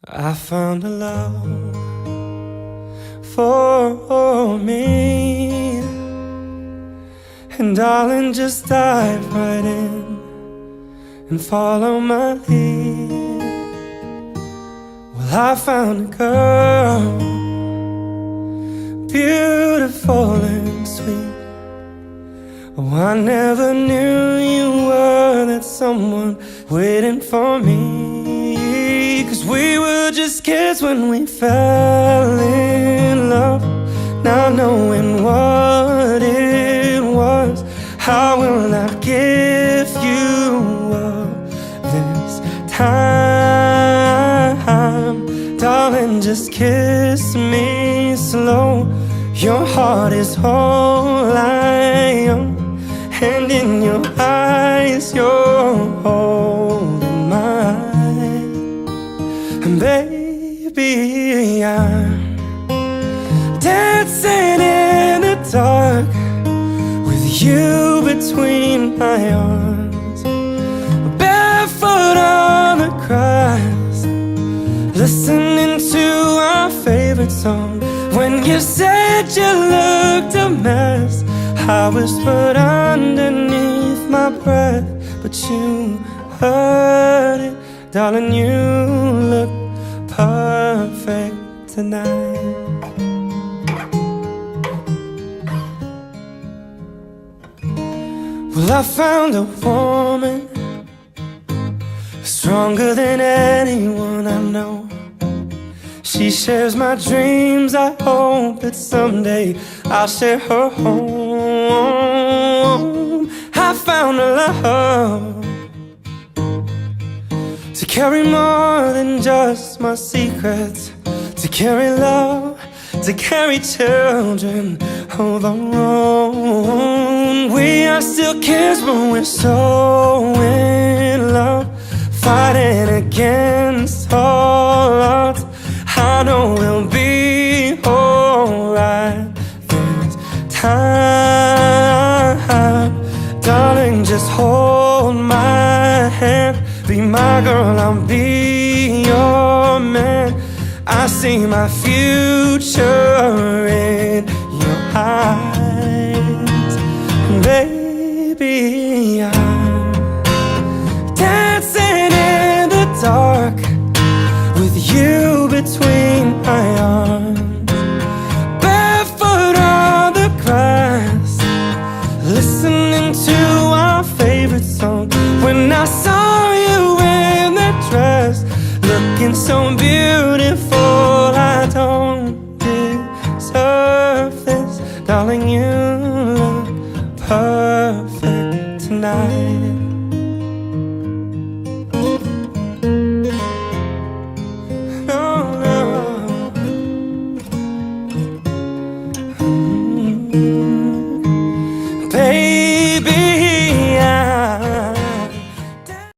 I found a love for me, and darling, just dive right in and follow my lead. Well, I found a girl, beautiful and sweet. Oh, I never knew you were that someone waiting for me. 'Cause we were just kids when we fell in love, not knowing what it was. How will I give you up this time? Darling, just kiss me slow. Your heart is all I own, and in your eyes you're holding mine. And baby, I'm dancing in the dark with you between my arms, barefoot on the grass, listening to our favorite song. When you said you looked a mess, I whispered underneath my breath, but you heard it. Darling, you look perfect tonight. Well, I found a woman stronger than anyone I know. She shares my dreams. I hope that someday I'll share her home. I found a love to carry more than just my secrets, to carry love, to carry children of our own. We are still kids, but we're so in love, fighting against all odds. I know we'll be alright this time. Darling, just hold my hand. Be my girl, I'll be your man. I see my future in your eyes. Baby, I'm dancing in the dark with you between my arms, barefoot on the grass, listening to our favorite song. When I saw you in that dress, looking so beautiful, I don't deserve this. Darling, you look perfect tonight.